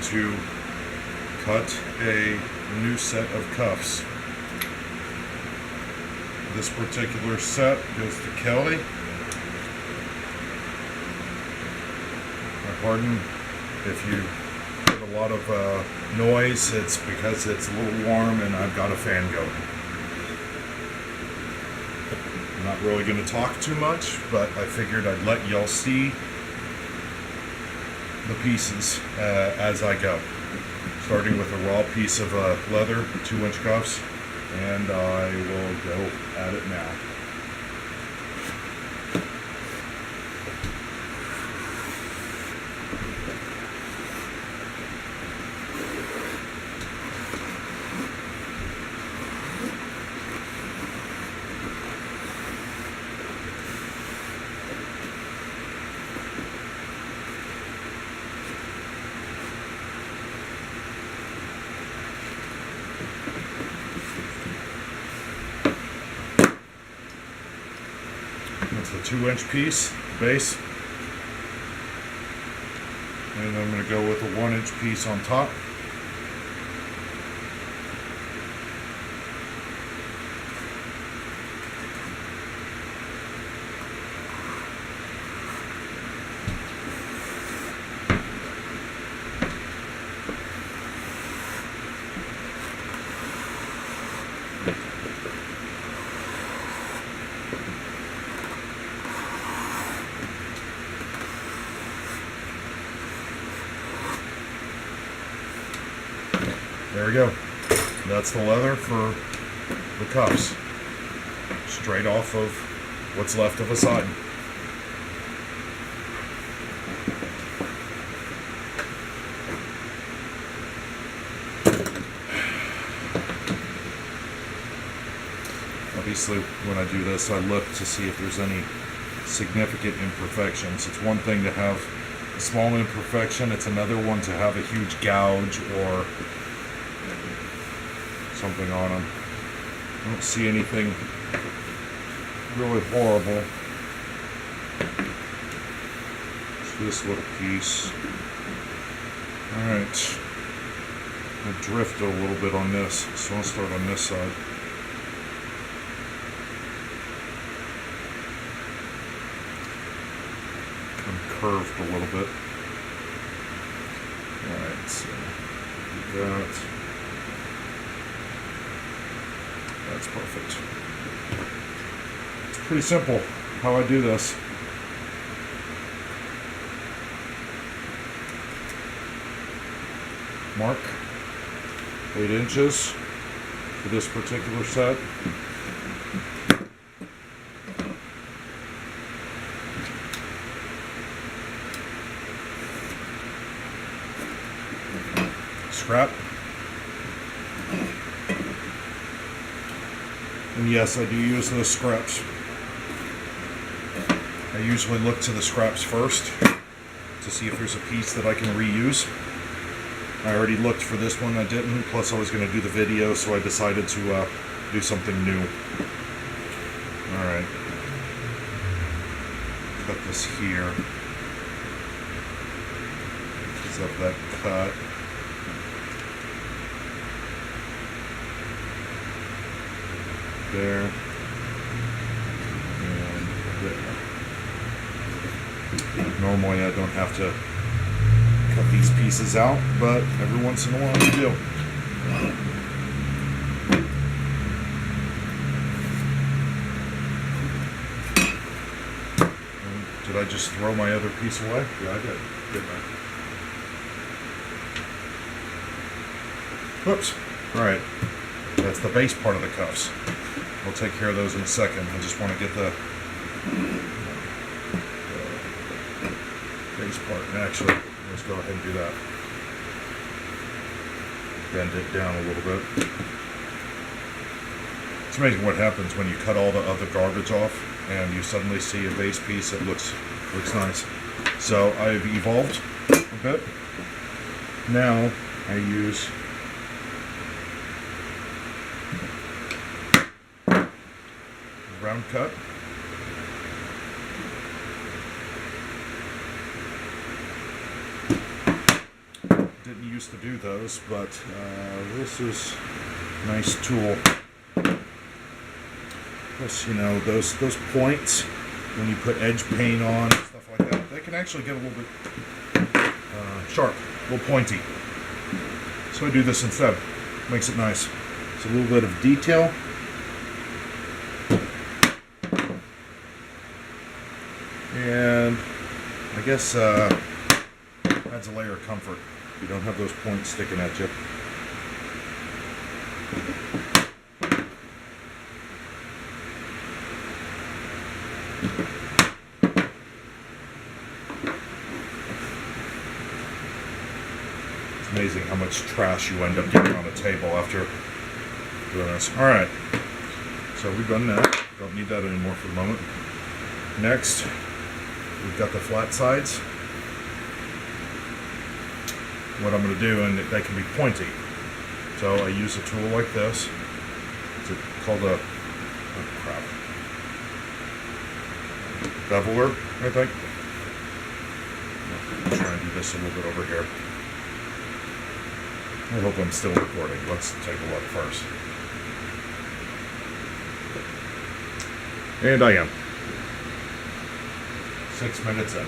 to cut a new set of cuffs. This particular set goes to Kelly. Pardon if you hear a lot of noise, it's because it's a little warm and I've got a fan going. I'm not really going to talk too much, but I figured I'd let y'all see the pieces as I go. Starting with a raw piece of leather, 2-inch cuffs, and I will go at it now. That's the 2-inch piece, base. And I'm going to go with a 1-inch piece on top. There we go. That's the leather for the cuffs. Straight off of what's left of a side. Obviously, when I do this, I look to see if there's any significant imperfections. It's one thing to have a small imperfection, it's another one to have a huge gouge or something on them. I don't see anything really horrible. It's this little piece. Alright. I drifted a little bit on this, so I'll start on this side. Curved a little bit. Alright, so do that. That's perfect. It's pretty simple how I do this. Mark 8 inches for this particular set. Scrap. And yes, I do use those scraps. I usually look to the scraps first to see if there's a piece that I can reuse. I already looked for this one, I didn't, plus I was going to do the video, so I decided to do something new. Alright. Cut this here. Because of that cut. There and there. Normally I don't have to cut these pieces out, but every once in a while I do. And did I just throw my other piece away? Yeah, I did, didn't I? Whoops. Alright. That's the base part of the cuffs. We'll take care of those in a second. I just want to get the base part. And actually, let's go ahead and do that. Bend it down a little bit. It's amazing what happens when you cut all the other garbage off and you suddenly see a base piece that looks nice. So I've evolved a bit. Now I use round cut. didn't used to do those, but this is a nice tool. Plus, you know, those points, when you put edge paint on and stuff like that, they can actually get a little bit sharp, a little pointy. So I do this instead. Makes it nice. It's a little bit of detail. And I guess adds a layer of comfort. You don't have those points sticking at you. It's amazing how much trash you end up getting on a table after doing this. Alright, so we've done that. Don't need that anymore for the moment. Next, we've got the flat sides. What I'm going to do, and they can be pointy. So I use a tool like this. It's called a, oh crap, beveler, I think. I'll try and do this a little bit over here. I hope I'm still recording. Let's take a look first. And I am. 6 minutes in.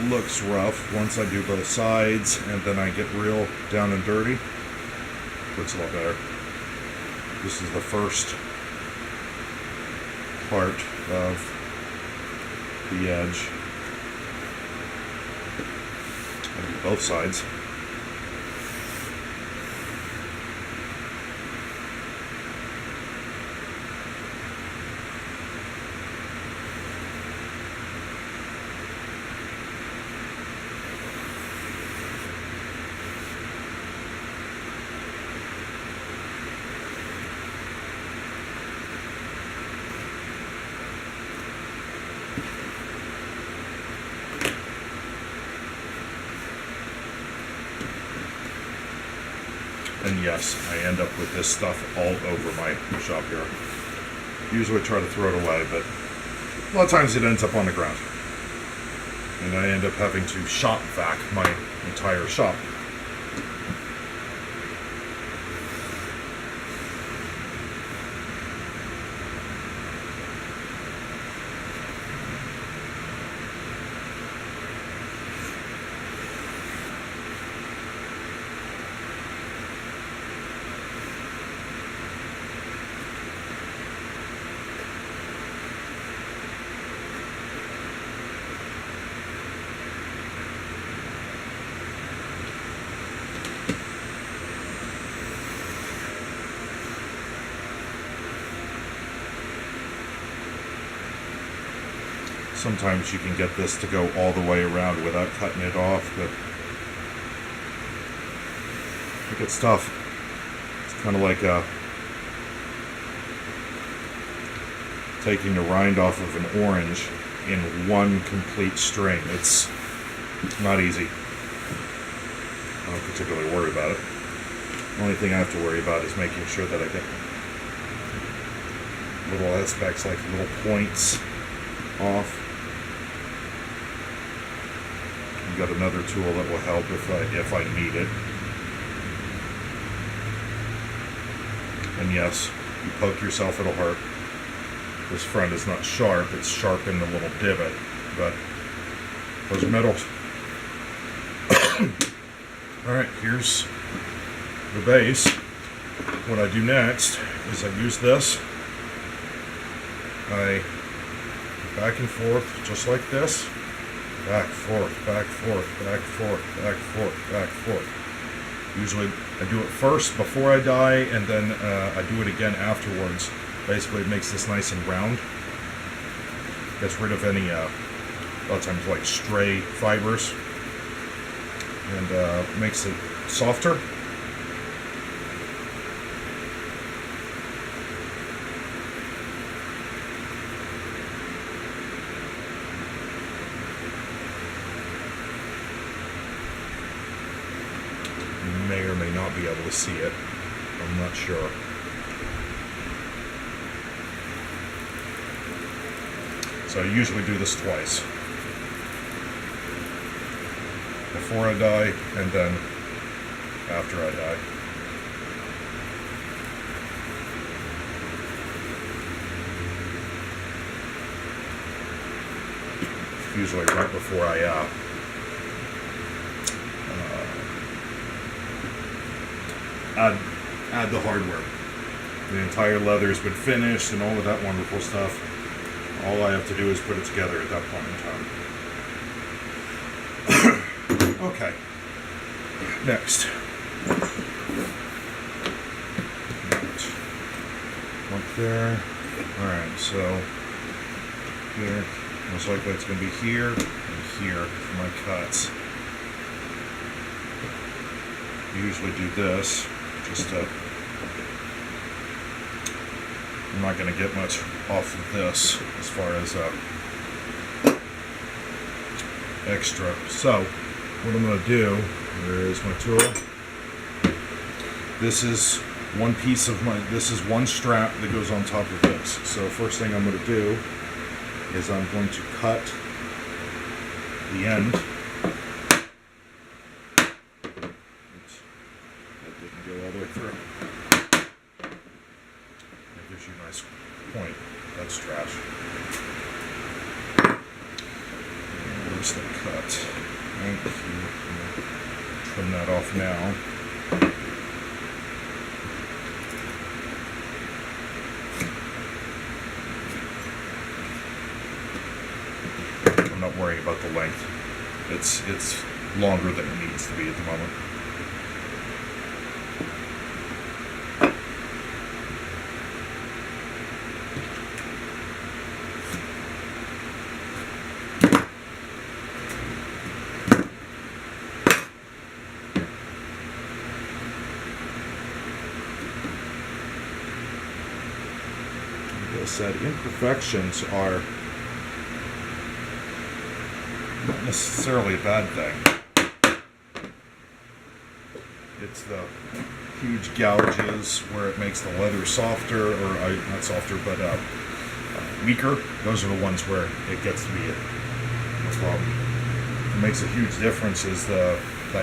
Looks rough once I do both sides, and then I get real down and dirty. Looks a lot better. This is the first part of the edge. I do both sides. And yes, I end up with this stuff all over my shop here. Usually I try to throw it away, but a lot of times it ends up on the ground. And I end up having to shop vac my entire shop. Sometimes you can get this to go all the way around without cutting it off, but it gets tough. It's kind of like taking the rind off of an orange in one complete string. It's not easy. I don't particularly worry about it. The only thing I have to worry about is making sure that I get little aspects like little points off. Got another tool that will help if I need it. And yes, you poke yourself, it'll hurt. This front is not sharp, it's sharp in the little divot, but those are metals. Alright, here's the base. What I do next is I use this. I go back and forth just like this. Back, forth, back, forth, back, forth, back, forth, back, forth. Usually I do it first before I dye, and then I do it again afterwards. Basically it makes this nice and round. Gets rid of any, a lot of times like stray fibers. And makes it softer. not be able to see it. I'm not sure. So I usually do this twice. Before I dye, and then after I dye. Usually right before I add the hardware. The entire leather has been finished and all of that wonderful stuff. All I have to do is put it together at that point in time. Okay. Next. Right there. Alright, so here. Most likely it's going to be here and here for my cuts. Usually do this just to... I'm not going to get much off of this as far as extra. So what I'm going to do, there is my tool. This is one piece of my, this is one strap that goes on top of this. So first thing I'm going to do is I'm going to cut the end. Oops, that didn't go all the way through. That gives you a nice point. That's trash. And where's the cut? Thank you. Trim that off now. I'm not worrying about the length. It's longer than it needs to be at the moment. Like I said, imperfections are not necessarily a bad thing. It's the huge gouges where it makes the leather softer, or not softer, but weaker. Those are the ones where it gets to be a problem. What makes a huge difference is the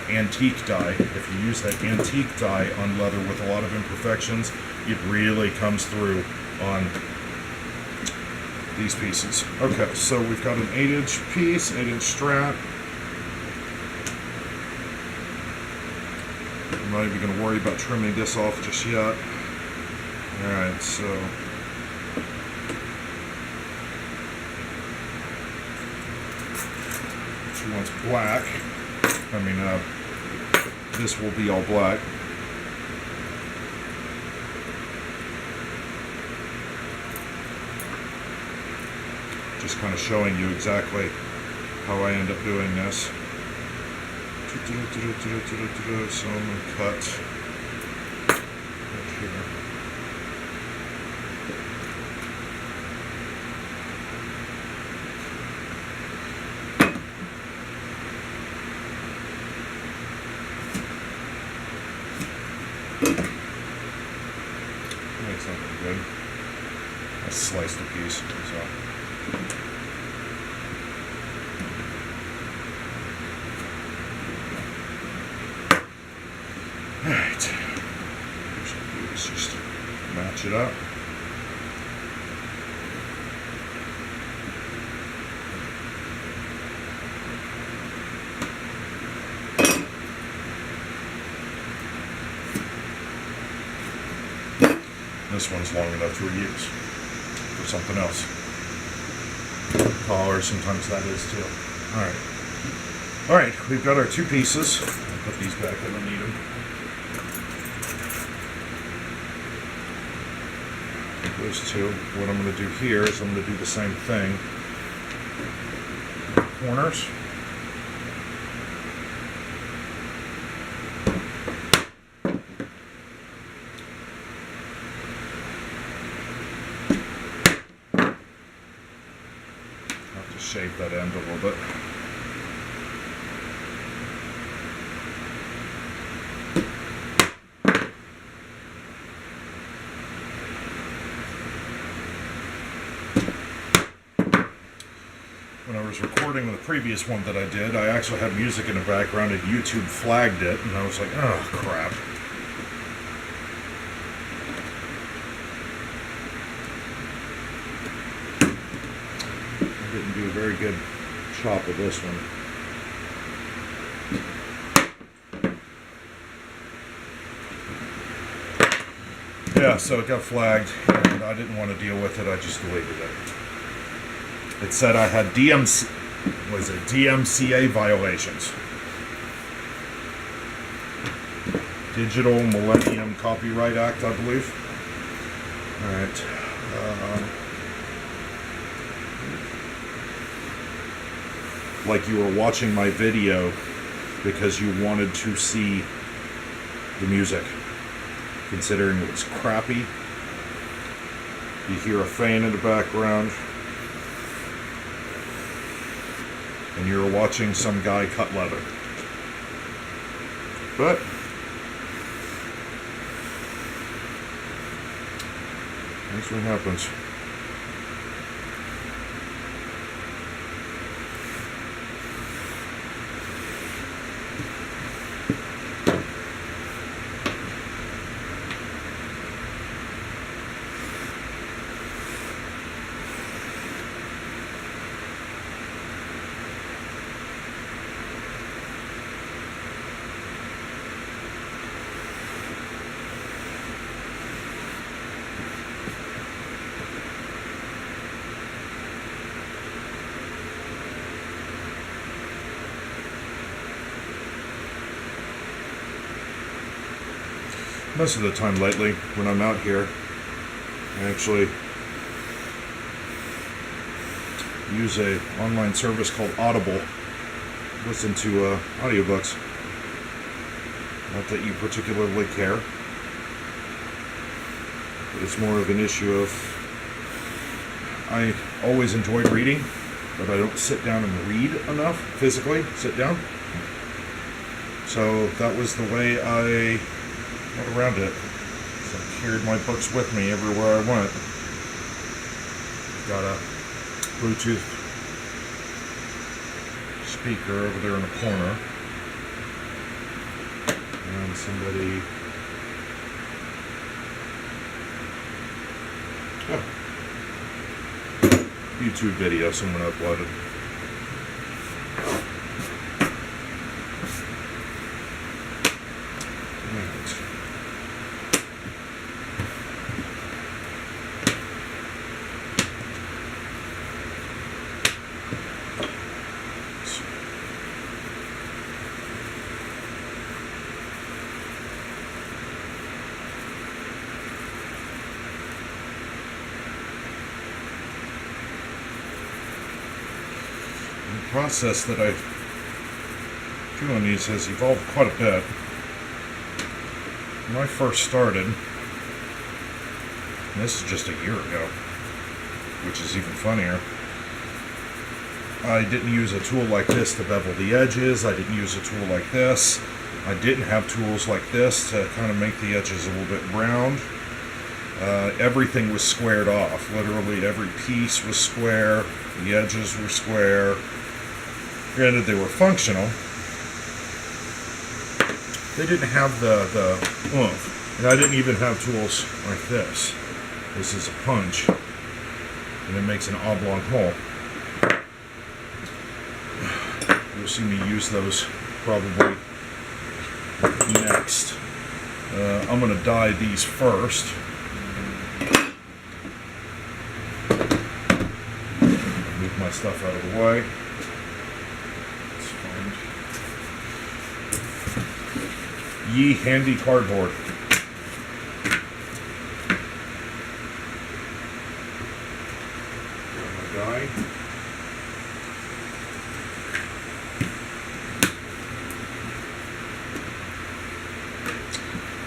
antique dye. If you use that antique dye on leather with a lot of imperfections, it really comes through on these pieces. Okay, so we've got an 8-inch piece, 8-inch strap. I'm not even going to worry about trimming this off just yet. Alright, so she wants black. I mean, this will be all black. Just kind of showing you exactly how I end up doing this. So I'm going to cut right here. That's not very good. I sliced a piece, so. Alright. Let's just match it up. This one's long enough to reuse for something else. Collar, sometimes that is too. Alright. Alright, we've got our two pieces. I'll put these back, I don't need them. Those two. What I'm going to do here is I'm going to do the same thing. Corners. Shave that end a little bit. was recording the previous one that I did, I actually had music in the background and YouTube flagged it, and I was like, oh crap. I didn't do a very good chop of this one. Yeah, so it got flagged, and I didn't want to deal with it. I just deleted it. It said I had DMCA violations. Digital Millennium Copyright Act, I believe. Alright. Like you were watching my video because you wanted to see the music. Considering it was crappy. You hear a fan in the background. And you're watching some guy cut leather. But that's what happens. Most of the time lately, when I'm out here, I actually use a online service called Audible. Listen to audiobooks. Not that you particularly care. But it's more of an issue of I always enjoyed reading, but I don't sit down and read enough physically. Sit down. So that was the way I got around it. So I carried my books with me everywhere I went. Got a Bluetooth speaker over there in the corner. And somebody... Oh. YouTube video someone uploaded. The process that I do on these has evolved quite a bit. When I first started, and this is just a year ago, which is even funnier, I didn't use a tool like this to bevel the edges. I didn't use a tool like this. I didn't have tools like this to kind of make the edges a little bit round. Everything was squared off. Literally every piece was square. The edges were square. Granted, they were functional. They didn't have the oomph. And I didn't even have tools like this. This is a punch. And it makes an oblong hole. You'll see me use those probably next. I'm going to die these first. Move my stuff out of the way. Ye handy cardboard. Die.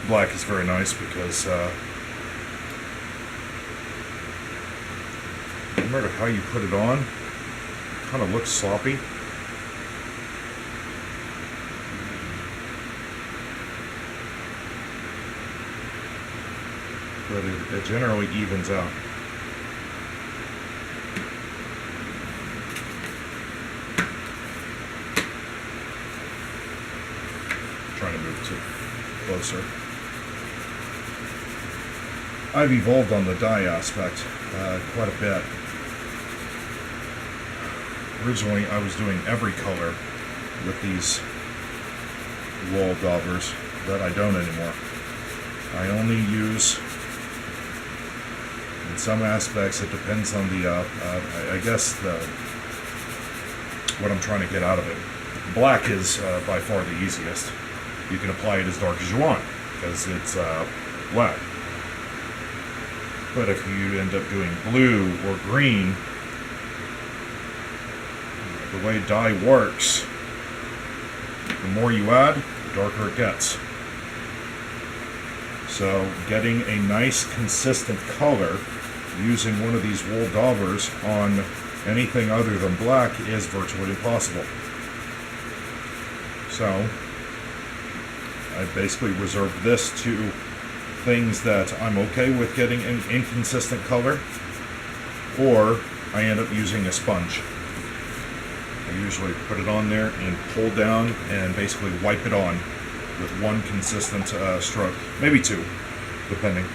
Black is very nice because no matter how you put it on, it kind of looks sloppy. But it generally evens out. closer. I've evolved on the dye aspect quite a bit. Originally, I was doing every color with these wool daubers, that I don't anymore. I only use, in some aspects, it depends on the, I guess, what I'm trying to get out of it. Black is by far the easiest. You can apply it as dark as you want, because it's black. But if you end up doing blue or green, the way dye works, the more you add, the darker it gets. So getting a nice consistent color using one of these wool daubers on anything other than black is virtually impossible. So I basically reserved this to things that I'm okay with getting an inconsistent color, or I end up using a sponge. I usually put it on there and pull down and basically wipe it on with one consistent stroke, maybe two, depending.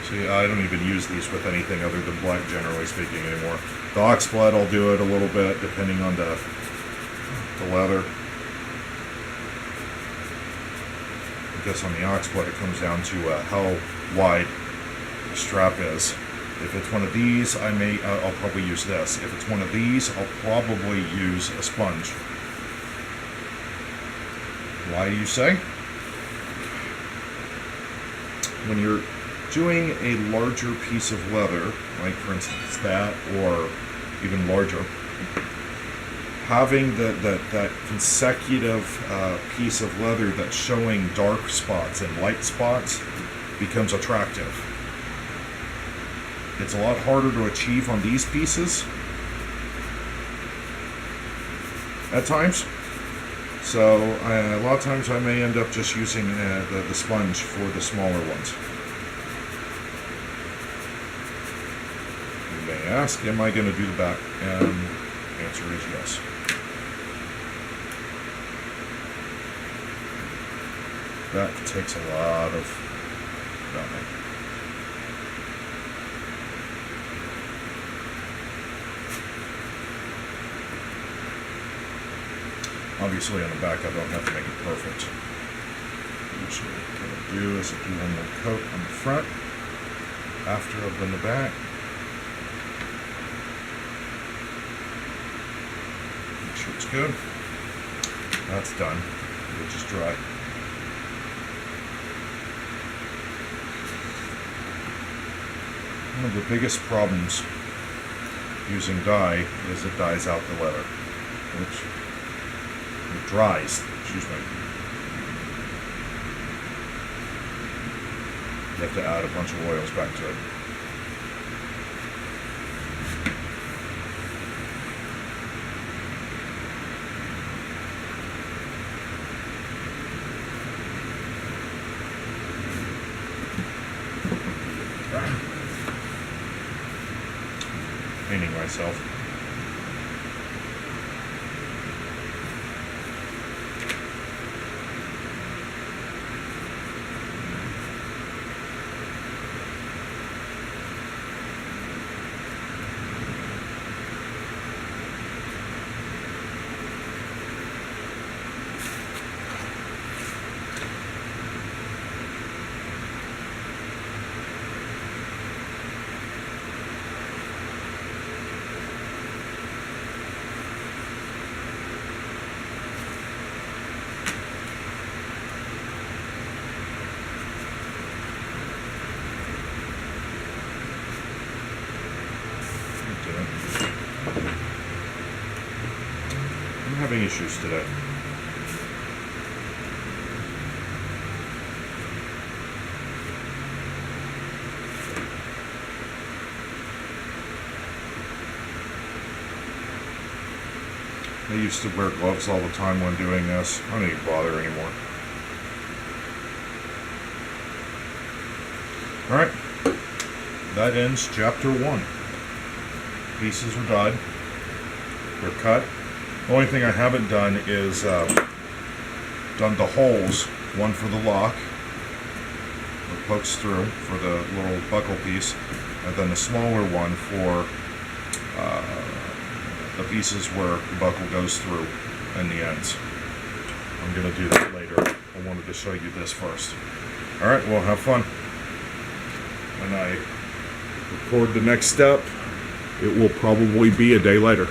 See, I don't even use these with anything other than black, generally speaking, anymore. The oxblood, I'll do it a little bit, depending on the leather. I guess on the oxblood, it comes down to how wide the strap is. If it's one of these, I'll probably use this. If it's one of these, I'll probably use a sponge. Why, you say? When you're doing a larger piece of leather, like for instance that, or even larger, having that consecutive piece of leather that's showing dark spots and light spots becomes attractive. It's a lot harder to achieve on these pieces at times. So a lot of times I may end up just using the sponge for the smaller ones. You may ask, am I going to do the back? The answer is yes. That takes a lot of filming. Obviously on the back I don't have to make it perfect. Usually what I do is I do one more coat on the front after I've done the back. Make sure it's good. That's done. It'll just dry. One of the biggest problems using dye is it dyes out the leather. It dries, excuse me. You have to add a bunch of oils back to it. Painting myself. I'm having issues today. I used to wear gloves all the time when doing this. I don't even bother anymore. Alright, that ends chapter 1. Pieces are dyed. They're cut. The only thing I haven't done is done the holes, one for the lock that pokes through for the little buckle piece, and then the smaller one for the pieces where the buckle goes through in the ends. I'm going to do that later. I wanted to show you this first. Alright, well, have fun. When I record the next step, it will probably be a day later.